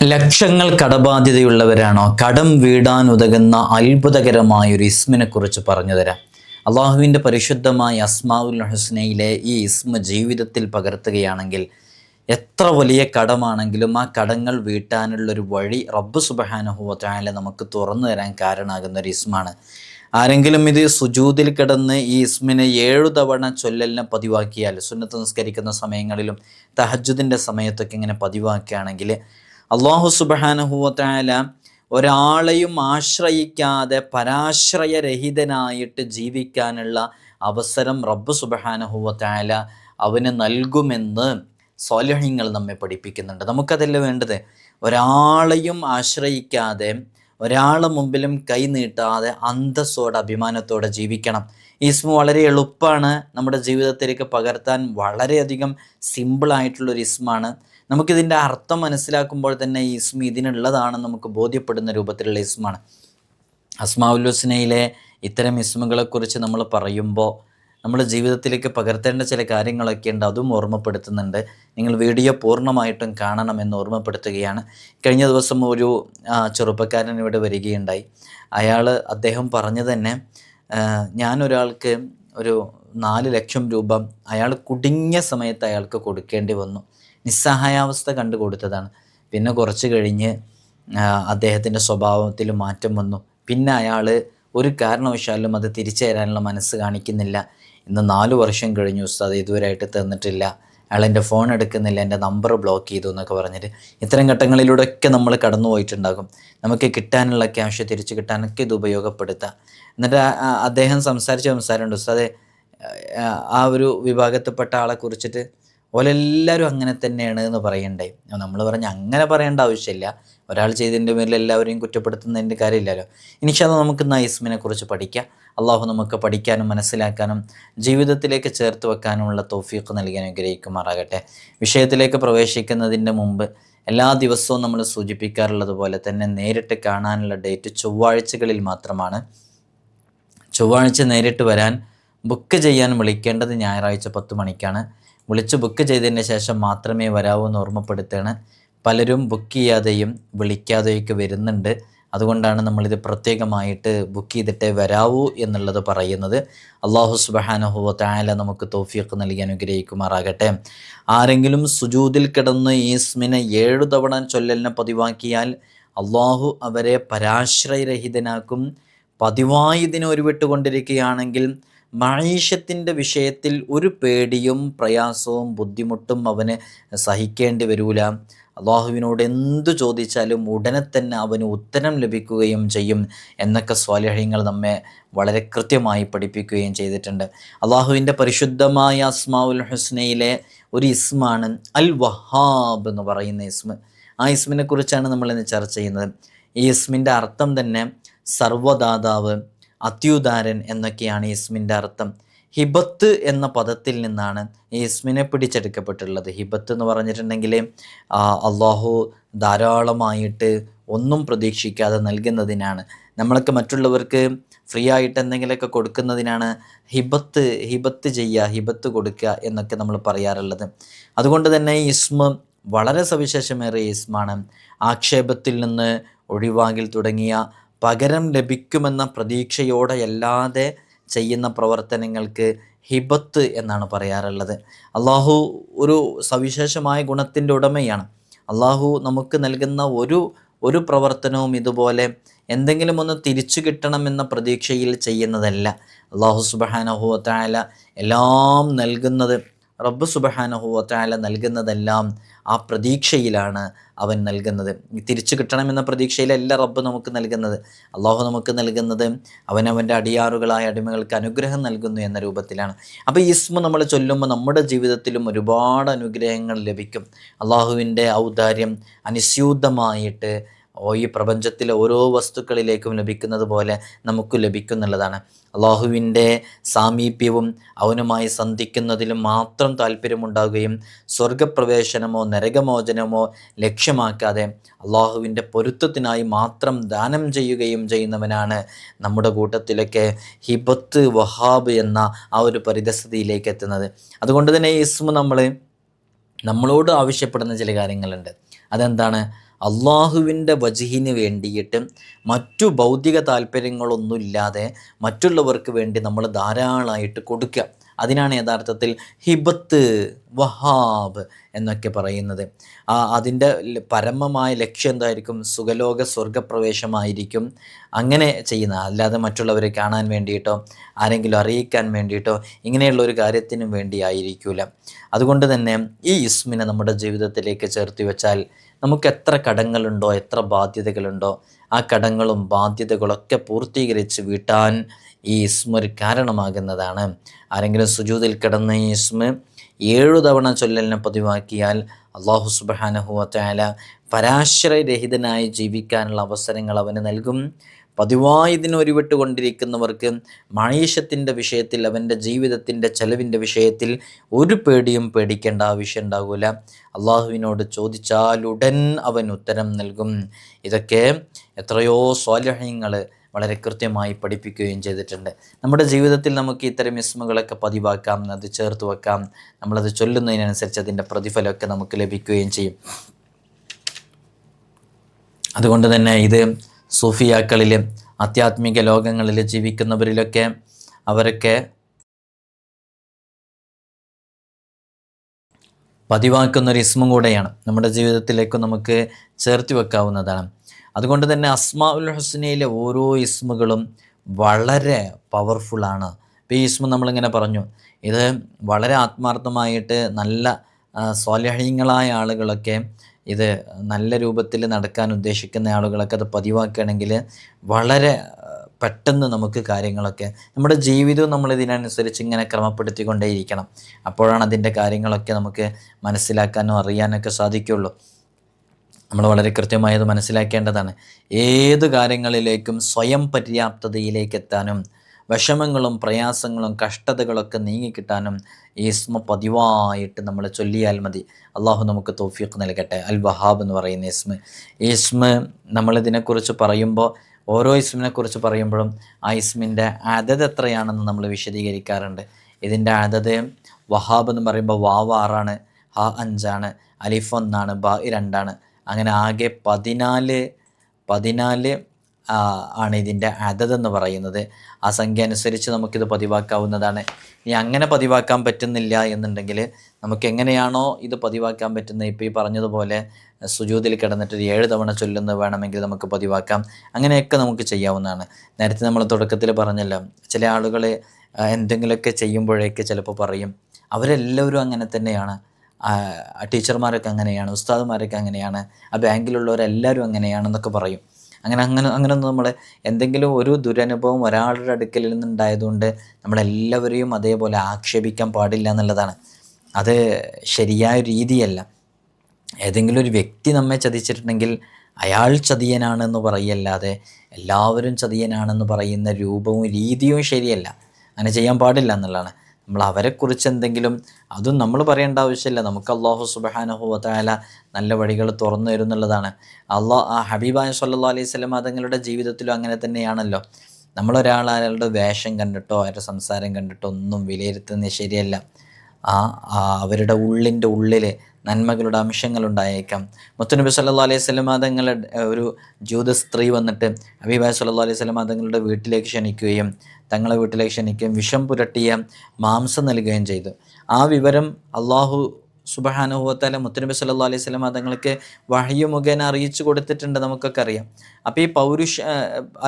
ലക്ഷങ്ങൾ കടബാധ്യതയുള്ളവരാണോ? കടം വീടാൻ ഉതകുന്ന അത്ഭുതകരമായൊരു ഇസ്മിനെ കുറിച്ച് പറഞ്ഞു തരാം. അള്ളാഹുവിൻ്റെ പരിശുദ്ധമായ അസ്മാഉൽ ഹുസ്നയിലെ ഈ ഇസ്മ ജീവിതത്തിൽ പകർത്തുകയാണെങ്കിൽ എത്ര വലിയ കടമാണെങ്കിലും ആ കടങ്ങൾ വീട്ടാനുള്ളൊരു വഴി റബ്ബ് സുബ്ഹാനഹു വ തആല നമുക്ക് തുറന്നു തരാൻ കാരണമാകുന്ന ഒരു ഇസ്മാണ്. ആരെങ്കിലും ഇത് സുജൂദിൽ കിടന്ന് ഈ ഇസ്മിനെ 7 തവണ ചൊല്ലലിനെ പതിവാക്കിയാൽ, സുന്നത്ത് നിസ്കരിക്കുന്ന സമയങ്ങളിലും തഹജ്ജുദിൻ്റെ സമയത്തൊക്കെ ഇങ്ങനെ പതിവാക്കുകയാണെങ്കിൽ അള്ളാഹു സുബ്ഹാനഹു വ തആല ഒരാളെയും ആശ്രയിക്കാതെ പരാശ്രയരഹിതനായിട്ട് ജീവിക്കാനുള്ള അവസരം റബ്ബ് സുബ്ഹാനഹു വ തആല അവന് നൽകുമെന്ന് സ്വാലിഹീങ്ങൾ നമ്മെ പഠിപ്പിക്കുന്നുണ്ട്. നമുക്കതല്ല വേണ്ടത്. ഒരാളെയും ആശ്രയിക്കാതെ, ഒരാളെ മുമ്പിലും കൈ നീട്ടാതെ അന്തസ്സോടെ അഭിമാനത്തോടെ ജീവിക്കണം. ഈ ഇസ്മ വളരെ എളുപ്പമാണ് നമ്മുടെ ജീവിതത്തിലേക്ക് പകർത്താൻ. വളരെയധികം സിമ്പിളായിട്ടുള്ളൊരു ഇസ്മാണ്. നമുക്കിതിൻ്റെ അർത്ഥം മനസ്സിലാക്കുമ്പോൾ തന്നെ ഈ ഇസ്മ ഇതിനുള്ളതാണെന്ന് നമുക്ക് ബോധ്യപ്പെടുന്ന രൂപത്തിലുള്ള ഇസ്മാണ്. അസ്മാഉൽ ഹുസ്നയിലെ ഇത്തരം ഇസ്മുകളെക്കുറിച്ച് നമ്മൾ പറയുമ്പോൾ നമ്മൾ ജീവിതത്തിലേക്ക് പകർത്തേണ്ട ചില കാര്യങ്ങളൊക്കെ ഉണ്ട്, അതും ഓർമ്മപ്പെടുത്തുന്നുണ്ട്. നിങ്ങൾ വീഡിയോ പൂർണ്ണമായിട്ടും കാണണമെന്ന് ഓർമ്മപ്പെടുത്തുകയാണ്. കഴിഞ്ഞ ദിവസം ഒരു ചെറുപ്പക്കാരൻ ഇവിടെ വരികയുണ്ടായി. അദ്ദേഹം പറഞ്ഞു തന്നെ, ഞാനൊരാൾക്ക് ഒരു 4 ലക്ഷം രൂപ അയാൾ കുടുങ്ങിയ സമയത്ത് അയാൾക്ക് കൊടുക്കേണ്ടി വന്നു. നിസ്സഹായാവസ്ഥ കണ്ടു കൊടുത്തതാണ്. പിന്നെ കുറച്ച് കഴിഞ്ഞ് അദ്ദേഹത്തിൻ്റെ സ്വഭാവത്തിൽ മാറ്റം വന്നു. പിന്നെ അയാൾ ഒരു കാരണവശാലും അത് തിരിച്ചു തരാനുള്ള മനസ്സ് കാണിക്കുന്നില്ല. ഇന്ന് 4 വർഷം കഴിഞ്ഞു ഉസ്താദ്, ഇതുവരെയായിട്ട് തന്നിട്ടില്ല. അയാൾ എൻ്റെ ഫോൺ എടുക്കുന്നില്ല, എൻ്റെ നമ്പർ ബ്ലോക്ക് ചെയ്തു എന്നൊക്കെ പറഞ്ഞിട്ട്. ഇത്തരം ഘട്ടങ്ങളിലൂടെയൊക്കെ നമ്മൾ കടന്നു പോയിട്ടുണ്ടാകും. നമുക്ക് കിട്ടാനുള്ള ക്യാഷ് തിരിച്ചു കിട്ടാനൊക്കെ ഇത് ഉപയോഗപ്പെടുത്താം. എന്നിട്ട് അദ്ദേഹം സംസാരമുണ്ട്, ഉസ്താദെ ആ ഒരു വിഭാഗത്തിൽപ്പെട്ട ആളെ കുറിച്ചിട്ട് ഓലെല്ലാവരും അങ്ങനെ തന്നെയാണ് എന്ന് പറയണ്ടേ. നമ്മൾ പറഞ്ഞ് അങ്ങനെ പറയേണ്ട ആവശ്യമില്ല. ഒരാൾ ചെയ്തതിൻ്റെ പേരിൽ എല്ലാവരെയും കുറ്റപ്പെടുത്തുന്നതിൻ്റെ കാര്യമില്ലല്ലോ. ഇൻഷാ അല്ലാഹ് നമുക്ക് ഇന്ന് ഇസ്മിനെ കുറിച്ച് പഠിക്കാം. അള്ളാഹു നമുക്ക് പഠിക്കാനും മനസ്സിലാക്കാനും ജീവിതത്തിലേക്ക് ചേർത്ത് വെക്കാനുമുള്ള തൗഫീഖ് നൽകി അനുഗ്രഹിക്കുമാറാകട്ടെ. വിഷയത്തിലേക്ക് പ്രവേശിക്കുന്നതിൻ്റെ മുമ്പ് എല്ലാ ദിവസവും നമ്മൾ സൂചിപ്പിക്കാറുള്ളത് പോലെ തന്നെ നേരിട്ട് കാണാനുള്ള ഡേറ്റ് ചൊവ്വാഴ്ചകളിൽ മാത്രമാണ്. ചൊവ്വാഴ്ച നേരിട്ട് വരാൻ ബുക്ക് ചെയ്യാൻ വിളിക്കേണ്ടത് ഞായറാഴ്ച 10 മണിക്കാണ്. വിളിച്ച് ബുക്ക് ചെയ്തതിന് ശേഷം മാത്രമേ വരാവൂ എന്ന് ഓർമ്മപ്പെടുത്തുകയാണ്. പലരും ബുക്ക് ചെയ്യാതെയും വിളിക്കാതെയൊക്കെ വരുന്നുണ്ട്. അതുകൊണ്ടാണ് നമ്മളിത് പ്രത്യേകമായിട്ട് ബുക്ക് ചെയ്തിട്ടേ വരാവൂ എന്നുള്ളത് പറയുന്നത്. അള്ളാഹു സുബ്ഹാനഹു വ തആല നമുക്ക് തൗഫീഖ് നൽകി അനുഗ്രഹിക്കുമാറാകട്ടെ. ആരെങ്കിലും സുജൂദിൽ കിടന്ന് ഈ ഇസ്മിനെ 7 തവണ ചൊല്ലലിനെ പതിവാക്കിയാൽ അള്ളാഹു അവരെ പരാശ്രയരഹിതനാക്കും. പതിവായി ഇതിനെ ഉരുവിട്ടുകൊണ്ടിരിക്കുകയാണെങ്കിൽ മഈശത്തിൻ്റെ വിഷയത്തിൽ ഒരു പേടിയും പ്രയാസവും ബുദ്ധിമുട്ടും അവന് സഹിക്കേണ്ടി വരൂല. അള്ളാഹുവിനോട് എന്തു ചോദിച്ചാലും ഉടനെ തന്നെ അവന് ഉത്തരം ലഭിക്കുകയും ചെയ്യും എന്നൊക്കെ സ്വാലിഹീങ്ങൾ നമ്മെ വളരെ കൃത്യമായി പഠിപ്പിക്കുകയും ചെയ്തിട്ടുണ്ട്. അള്ളാഹുവിൻ്റെ പരിശുദ്ധമായ അസ്മാഉൽ ഹുസ്നയിലെ ഒരു ഇസ്മാണ് അൽ വഹാബ് എന്ന് പറയുന്ന ഇസ്മ. ആ ഇസ്മിനെ കുറിച്ചാണ് നമ്മളിന്ന് ചർച്ച ചെയ്യുന്നത്. ഈ ഇസ്മിൻ്റെ അർത്ഥം തന്നെ സർവ്വദാതാവ്, അത്യുദാരൻ എന്നൊക്കെയാണ് ഈ ഇസ്മിൻ്റെ അർത്ഥം. ഹിബത്ത് എന്ന പദത്തിൽ നിന്നാണ് ഈ ഇസ്മിനെ പിടിച്ചെടുക്കപ്പെട്ടുള്ളത്. ഹിബത്ത് എന്ന് പറഞ്ഞിട്ടുണ്ടെങ്കിൽ അള്ളാഹു ധാരാളമായിട്ട് ഒന്നും പ്രതീക്ഷിക്കാതെ നൽകുന്നതിനാണ്. നമ്മളൊക്കെ മറ്റുള്ളവർക്ക് ഫ്രീ ആയിട്ട് എന്തെങ്കിലുമൊക്കെ കൊടുക്കുന്നതിനാണ് ഹിബത്ത് ചെയ്യുക, ഹിബത്ത് കൊടുക്കുക എന്നൊക്കെ നമ്മൾ പറയാറുള്ളത്. അതുകൊണ്ട് തന്നെ ഈ ഇസ്മ വളരെ സവിശേഷമേറിയ ഇസ്മാണ്. ആക്ഷേപത്തിൽ നിന്ന് ഒഴിവാകൽ തുടങ്ങിയ പകരം ലഭിക്കുമെന്ന പ്രതീക്ഷയോടെ അല്ലാതെ ചെയ്യുന്ന പ്രവർത്തനങ്ങൾക്ക് ഹിബത്ത് എന്നാണ് പറയാറുള്ളത്. അള്ളാഹു ഒരു സവിശേഷമായ ഗുണത്തിൻ്റെ ഉടമയാണ്. അള്ളാഹു നമുക്ക് നൽകുന്ന ഒരു പ്രവർത്തനവും ഇതുപോലെ എന്തെങ്കിലും ഒന്ന് തിരിച്ചു കിട്ടണമെന്ന പ്രതീക്ഷയിൽ ചെയ്യുന്നതല്ല. അള്ളാഹു സുബ്ഹാനഹു വ തആല എല്ലാം നൽകുന്നത്, റബ്ബ് സുബ്ഹാനഹു വ തആല നൽകുന്നതെല്ലാം ആ പ്രതീക്ഷയിലാണ് അവൻ നൽകുന്നത്. തിരിച്ചു കിട്ടണമെന്ന പ്രതീക്ഷയിലല്ല റബ്ബ് നമുക്ക് നൽകുന്നത്. അള്ളാഹു നമുക്ക് നൽകുന്നത് അവനവൻ്റെ അടിയാറുകളായ അടിമകൾക്ക് അനുഗ്രഹം നൽകുന്നു എന്ന രൂപത്തിലാണ്. അപ്പോൾ ഈ ഇസ്മ നമ്മൾ ചൊല്ലുമ്പോൾ നമ്മുടെ ജീവിതത്തിലും ഒരുപാട് അനുഗ്രഹങ്ങൾ ലഭിക്കും. അള്ളാഹുവിൻ്റെ ഔദാര്യം അനുസ്യൂതമായിട്ട് ഈ പ്രപഞ്ചത്തിലെ ഓരോ വസ്തുക്കളിലേക്കും ലഭിക്കുന്നത് പോലെ നമുക്ക് ലഭിക്കുന്നുള്ളതാണ്. അള്ളാഹുവിൻ്റെ സാമീപ്യവും അവനുമായി സന്ധിക്കുന്നതിലും മാത്രം താല്പര്യമുണ്ടാകുകയും സ്വർഗപ്രവേശനമോ നരകമോചനമോ ലക്ഷ്യമാക്കാതെ അള്ളാഹുവിൻ്റെ പൊരുത്തത്തിനായി മാത്രം ദാനം ചെയ്യുകയും ചെയ്യുന്നവനാണ് നമ്മുടെ കൂട്ടത്തിലൊക്കെ ഹിബത്ത് വഹാബ് എന്ന ആ ഒരു പരിതസ്ഥിതിയിലേക്ക് എത്തുന്നത്. അതുകൊണ്ട് തന്നെ ഈ ഇസ്മ നമ്മളോട് ആവശ്യപ്പെടുന്ന ചില കാര്യങ്ങളുണ്ട്. അതെന്താണ്? അള്ളാഹുവിൻ്റെ വജ്ഹിന് വേണ്ടിയിട്ട് മറ്റു ഭൗതിക താല്പര്യങ്ങളൊന്നുമില്ലാതെ മറ്റുള്ളവർക്ക് വേണ്ടി നമ്മൾ ധാരാളമായിട്ട് കൊടുക്കുക. അതിനാണ് യഥാർത്ഥത്തിൽ ഹിബത്ത്, വഹാബ് എന്നൊക്കെ പറയുന്നത്. അതിൻ്റെ പരമമായ ലക്ഷ്യം എന്തായിരിക്കും? സുഖലോക സ്വർഗപ്രവേശമായിരിക്കും അങ്ങനെ ചെയ്യുന്ന, അല്ലാതെ മറ്റുള്ളവരെ കാണാൻ വേണ്ടിയിട്ടോ ആരെങ്കിലും അറിയിക്കാൻ വേണ്ടിയിട്ടോ ഇങ്ങനെയുള്ള ഒരു കാര്യത്തിനും വേണ്ടി ആയിരിക്കില്ല. അതുകൊണ്ട് തന്നെ ഈ ഇസ്മിനെ നമ്മുടെ ജീവിതത്തിലേക്ക് ചേർത്ത് വെച്ചാൽ നമുക്ക് എത്ര കടങ്ങളുണ്ടോ, എത്ര ബാധ്യതകളുണ്ടോ, ആ കടങ്ങളും ബാധ്യതകളൊക്കെ പൂർത്തീകരിച്ച് വീട്ടാൻ ഈ ഇസ്മ ഒരു കാരണമാകുന്നതാണ്. ആരെങ്കിലും സുജൂദിൽ കിടന്ന് ഈ ഇസ്മ 7 തവണ ചൊല്ലലിനെ പതിവാക്കിയാൽ അള്ളാഹു സുബ്ഹാനഹു വ തആല പരാശ്രയരഹിതനായി ജീവിക്കാനുള്ള അവസരങ്ങൾ അവന് നൽകും. പതിവായി ഇതിനൊരുവിട്ടുകൊണ്ടിരിക്കുന്നവർക്ക് മഈശത്തിൻ്റെ വിഷയത്തിൽ, അവൻ്റെ ജീവിതത്തിൻ്റെ ചെലവിൻ്റെ വിഷയത്തിൽ ഒരു പേടിയും പേടിക്കേണ്ട ആവശ്യം ഉണ്ടാകില്ല. അള്ളാഹുവിനോട് ചോദിച്ചാൽ ഉടൻ അവൻ ഉത്തരം നൽകും. ഇതൊക്കെ എത്രയോ സ്വാലിഹീങ്ങൾ വളരെ കൃത്യമായി പഠിപ്പിക്കുകയും ചെയ്തിട്ടുണ്ട്. നമ്മുടെ ജീവിതത്തിൽ നമുക്ക് ഇത്തരം ഇസ്മുകളൊക്കെ പതിവാക്കാം, അത് ചേർത്ത് വെക്കാം. നമ്മളത് ചൊല്ലുന്നതിനനുസരിച്ച് അതിൻ്റെ പ്രതിഫലമൊക്കെ നമുക്ക് ലഭിക്കുകയും ചെയ്യും. അതുകൊണ്ട് തന്നെ ഇത് സൂഫിയാക്കളിൽ, ആധ്യാത്മിക ലോകങ്ങളിൽ ജീവിക്കുന്നവരിലൊക്കെ അവരൊക്കെ പതിവാക്കുന്നൊരു ഇസ്മും കൂടെയാണ്. നമ്മുടെ ജീവിതത്തിലേക്ക് നമുക്ക് ചേർത്ത് വെക്കാവുന്നതാണ്. അതുകൊണ്ട് തന്നെ അസ്മാഉൽ ഹുസ്നയിലെ ഓരോ ഇസ്മുകളും വളരെ പവർഫുള്ളാണ്. ഇപ്പോൾ ഈ ഇസ്മ നമ്മളിങ്ങനെ പറഞ്ഞു, ഇത് വളരെ ആത്മാർത്ഥമായിട്ട് നല്ല സ്വാലിഹീങ്ങളായ ആളുകളൊക്കെ, ഇത് നല്ല രൂപത്തിൽ നടക്കാൻ ഉദ്ദേശിക്കുന്ന ആളുകളൊക്കെ അത് പതിവാക്കുകയാണെങ്കിൽ വളരെ പെട്ടെന്ന് നമുക്ക് കാര്യങ്ങളൊക്കെ, നമ്മുടെ ജീവിതവും നമ്മൾ ഇതിനനുസരിച്ച് ഇങ്ങനെ ക്രമപ്പെടുത്തിക്കൊണ്ടേയിരിക്കണം. അപ്പോഴാണ് അതിൻ്റെ കാര്യങ്ങളൊക്കെ നമുക്ക് മനസ്സിലാക്കാനും അറിയാനൊക്കെ സാധിക്കുള്ളൂ. നമ്മൾ വളരെ കൃത്യമായി അത് മനസ്സിലാക്കേണ്ടതാണ്. ഏത് കാര്യങ്ങളിലേക്കും സ്വയം പര്യാപ്തതയിലേക്ക് എത്താനും വിഷമങ്ങളും പ്രയാസങ്ങളും കഷ്ടതകളൊക്കെ നീങ്ങിക്കിട്ടാനും ഈ ഇസ്മ പതിവായിട്ട് നമ്മൾ ചൊല്ലിയാൽ മതി. അള്ളാഹു നമുക്ക് തൗഫീഖ് നൽകട്ടെ. അൽ വഹാബ് എന്ന് പറയുന്ന ഇസ്മ, ഈ ഇസ്മ നമ്മളിതിനെക്കുറിച്ച് പറയുമ്പോൾ, ഓരോ ഇസ്മിനെക്കുറിച്ച് പറയുമ്പോഴും ആ ഇസ്മിൻ്റെ അദദ് എത്രയാണെന്ന് നമ്മൾ വിശദീകരിക്കാറുണ്ട്. ഇതിൻ്റെ അദദ്, വഹാബ് എന്ന് പറയുമ്പോൾ വാവ് 6ആണ്, ഹ 5ആണ്, അലിഫ് 1ആണ്, ബ 2ആണ്. അങ്ങനെ ആകെ 14 ആണ് ഇതിൻ്റെ അദദ് എന്ന് പറയുന്നത്. ആ സംഖ്യ അനുസരിച്ച് നമുക്കിത് പതിവാക്കാവുന്നതാണ്. ഇനി അങ്ങനെ പതിവാക്കാൻ പറ്റുന്നില്ല എന്നുണ്ടെങ്കിൽ നമുക്ക് എങ്ങനെയാണോ ഇത് പതിവാക്കാൻ പറ്റുന്നത്, ഇപ്പോൾ ഈ പറഞ്ഞതുപോലെ സുജൂദിൽ കിടന്നിട്ട് 7 തവണ ചൊല്ലുന്നത് വേണമെങ്കിൽ നമുക്ക് പതിവാക്കാം. അങ്ങനെയൊക്കെ നമുക്ക് ചെയ്യാവുന്നതാണ്. നേരത്തെ നമ്മൾ തുടക്കത്തിൽ പറഞ്ഞല്ലോ, ചില ആളുകൾ എന്തെങ്കിലുമൊക്കെ ചെയ്യുമ്പോഴേക്ക് ചിലപ്പോൾ പറയും അവരെല്ലാവരും അങ്ങനെ തന്നെയാണ്, ടീച്ചർമാരൊക്കെ അങ്ങനെയാണ്, ഉസ്താദുമാരൊക്കെ അങ്ങനെയാണ്, ആ ബാങ്കിലുള്ളവരെല്ലാവരും അങ്ങനെയാണെന്നൊക്കെ പറയും. അങ്ങനെയൊന്നും നമ്മൾ, എന്തെങ്കിലും ഒരു ദുരനുഭവം ഒരാളുടെ അടുക്കൽ നിന്നുണ്ടായതുകൊണ്ട് നമ്മളെല്ലാവരെയും അതേപോലെ ആക്ഷേപിക്കാൻ പാടില്ല എന്നുള്ളതാണ്. അത് ശരിയായ രീതിയല്ല. ഏതെങ്കിലും ഒരു വ്യക്തി നമ്മെ ചതിച്ചിട്ടുണ്ടെങ്കിൽ അയാൾ ചതിയനാണെന്ന് പറയല്ലാതെ എല്ലാവരും ചതിയനാണെന്ന് പറയുന്ന രൂപവും രീതിയും ശരിയല്ല. അങ്ങനെ ചെയ്യാൻ പാടില്ല എന്നുള്ളതാണ്. നമ്മൾ അവരെക്കുറിച്ച് എന്തെങ്കിലും, അതും നമ്മൾ പറയേണ്ട ആവശ്യമില്ല. നമുക്ക് അല്ലാഹു സുബ്ഹാനഹു വ തആല നല്ല വഴികൾ തുറന്നു തരുന്നുള്ളതാണ്. ഹബീബായ സ്വല്ലല്ലാഹു അലൈഹി വസല്ലം തങ്ങളുടെ ജീവിതത്തിലും അങ്ങനെ തന്നെയാണല്ലോ. നമ്മളൊരാളുടെ വേഷം കണ്ടിട്ടോ അവരുടെ സംസാരം കണ്ടിട്ടോ ഒന്നും വിലയിരുത്തുന്നത് ശരിയല്ല. അവരുടെ ഉള്ളിൽ നന്മകളുടെ അംശങ്ങളുണ്ടായേക്കാം. മുത്തുനബി സല്ലല്ലാഹു അലൈഹി വസല്ലം തങ്ങളുടെ ഒരു ജൂത സ്ത്രീ വന്നിട്ട് ഹബീബായ സല്ലല്ലാഹു അലൈഹി വസല്ലം തങ്ങളുടെ വീട്ടിലേക്ക് ക്ഷണിക്കുകയും തങ്ങളെ വീട്ടിലേക്ക് ക്ഷണിക്കുകയും വിഷം പുരട്ടിയ മാംസം നൽകുകയും ചെയ്തു. ആ വിവരം അള്ളാഹു സുബ്ഹാനഹു വ തആല മുത്തുനബി സല്ലല്ലാഹു അലൈഹി വസല്ലം തങ്ങൾക്ക് വഹ്യ് മുഖേന അറിയിച്ചു കൊടുത്തിട്ടുണ്ട്, നമുക്കൊക്കെ അറിയാം. അപ്പോൾ ഈ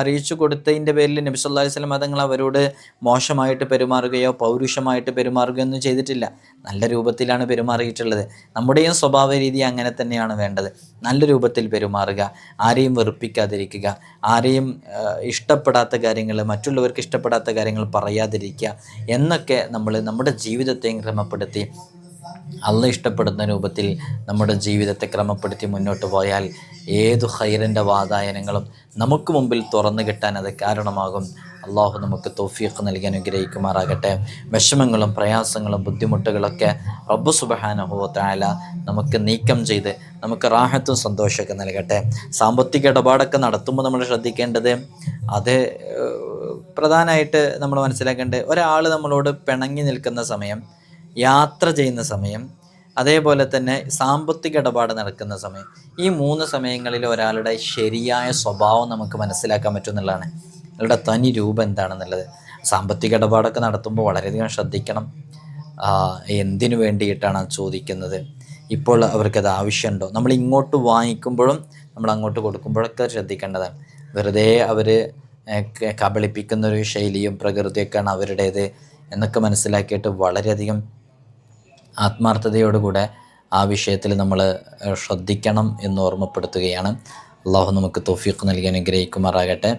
അറിയിച്ചു കൊടുത്തതിൻ്റെ പേരിൽ നബി സല്ലല്ലാഹു അലൈഹി വസല്ലം തങ്ങൾ അവരോട് മോശമായിട്ട് പെരുമാറുകയോ പൗരുഷമായിട്ട് പെരുമാറുകയോ ഒന്നും ചെയ്തിട്ടില്ല. നല്ല രൂപത്തിലാണ് പെരുമാറിയിട്ടുള്ളത്. നമ്മുടെയും സ്വഭാവ രീതി അങ്ങനെ തന്നെയാണ് വേണ്ടത്. നല്ല രൂപത്തിൽ പെരുമാറുക, ആരെയും വെറുപ്പിക്കാതിരിക്കുക, ആരെയും ഇഷ്ടപ്പെടാത്ത കാര്യങ്ങൾ, മറ്റുള്ളവർക്ക് ഇഷ്ടപ്പെടാത്ത കാര്യങ്ങൾ പറയാതിരിക്കുക എന്നൊക്കെ നമ്മൾ നമ്മുടെ ജീവിതത്തെയും ക്രമപ്പെടുത്തി അള്ളാഹ് ഇഷ്ടപ്പെടുന്ന രൂപത്തിൽ നമ്മുടെ ജീവിതത്തെ ക്രമപ്പെടുത്തി മുന്നോട്ട് പോയാൽ ഏതു ഖൈറിൻ്റെ വാതായനങ്ങളും നമുക്ക് മുമ്പിൽ തുറന്നു കിട്ടാൻ അത് കാരണമാകും. അള്ളാഹു നമുക്ക് തൗഫീഖ് നൽകി അനുഗ്രഹിക്കുമാറാകട്ടെ. വിഷമങ്ങളും പ്രയാസങ്ങളും ബുദ്ധിമുട്ടുകളൊക്കെ റബ്ബ് സുബ്ഹാനഹു വ തആല നമുക്ക് നീക്കം ചെയ്ത് നമുക്ക് റാഹത്തും സന്തോഷമൊക്കെ നൽകട്ടെ. സാമ്പത്തിക ഇടപാടൊക്കെ നടത്തുമ്പോൾ നമ്മൾ ശ്രദ്ധിക്കേണ്ടത്, അത് പ്രധാനമായിട്ട് നമ്മൾ മനസ്സിലാക്കേണ്ടത്, ഒരാൾ നമ്മളോട് പിണങ്ങി നിൽക്കുന്ന സമയം, യാത്ര ചെയ്യുന്ന സമയം, അതേപോലെ തന്നെ സാമ്പത്തിക ഇടപാട് നടക്കുന്ന സമയം. ഈ 3 സമയങ്ങളിൽ ഒരാളുടെ ശരിയായ സ്വഭാവം നമുക്ക് മനസ്സിലാക്കാൻ പറ്റും എന്നുള്ളതാണ്. അയാളുടെ തനി രൂപം എന്താണെന്നുള്ളത്. സാമ്പത്തിക ഇടപാടൊക്കെ നടത്തുമ്പോൾ വളരെയധികം ശ്രദ്ധിക്കണം. എന്തിനു വേണ്ടിയിട്ടാണ് അത് ചോദിക്കുന്നത്, ഇപ്പോൾ അവർക്കത് ആവശ്യമുണ്ടോ, നമ്മൾ ഇങ്ങോട്ട് വാങ്ങിക്കുമ്പോഴും നമ്മൾ അങ്ങോട്ട് കൊടുക്കുമ്പോഴൊക്കെ ശ്രദ്ധിക്കേണ്ടതാണ്. വെറുതെ അവർ കബളിപ്പിക്കുന്നൊരു ശൈലിയും പ്രകൃതിയൊക്കെയാണ് അവരുടേത് എന്നൊക്കെ മനസ്സിലാക്കിയിട്ട് വളരെയധികം ആത്മാർത്ഥതയോടുകൂടെ ആ വിഷയത്തിൽ നമ്മൾ ശ്രദ്ധിക്കണം എന്ന് ഓർമ്മപ്പെടുത്തുകയാണ്. അള്ളാഹു നമുക്ക് തൗഫീഖ് നൽകി അനുഗ്രഹിക്കുമാറാകട്ടെ.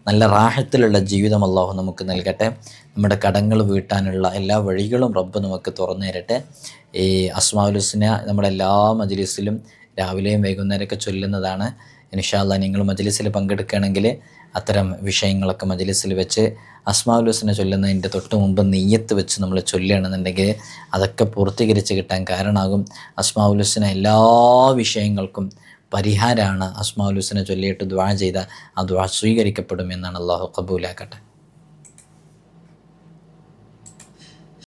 നല്ല റാഹത്തിലുള്ള ജീവിതം അള്ളാഹു നമുക്ക് നൽകട്ടെ. നമ്മുടെ കടങ്ങൾ വീട്ടാനുള്ള എല്ലാ വഴികളും റബ്ബ് നമുക്ക് തുറന്നു തരട്ടെ. ഈ അസ്മാഉൽ ഹുസ്ന നമ്മളെല്ലാ മജ്ലിസിലും രാവിലെയും വൈകുന്നേരമൊക്കെ ചൊല്ലുന്നതാണ്. ഇൻഷാ അല്ലാഹ് നിങ്ങൾ മജ്ലിസിൽ പങ്കെടുക്കുകയാണെങ്കിൽ അത്തരം വിഷയങ്ങളൊക്കെ മജ്ലിസിൽ വെച്ച് അസ്മാഉൽ ഹുസ്ന ചൊല്ലുന്നതിൻ്റെ തൊട്ട് മുമ്പ് നിയ്യത്ത് വെച്ച് നമ്മൾ ചൊല്ലുകയാണെന്നുണ്ടെങ്കിൽ അതൊക്കെ പൂർത്തീകരിച്ച് കിട്ടാൻ കാരണമാകും. അസ്മാഉൽ ഹുസ്ന എല്ലാ വിഷയങ്ങൾക്കും പരിഹാരമാണ്. അസ്മാഉൽ ഹുസ്ന ചൊല്ലിയിട്ട് ദുആ ചെയ്ത ആ ദുആ സ്വീകരിക്കപ്പെടും എന്നാണ്. അല്ലാഹു ഖബൂലാക്കട്ടെ.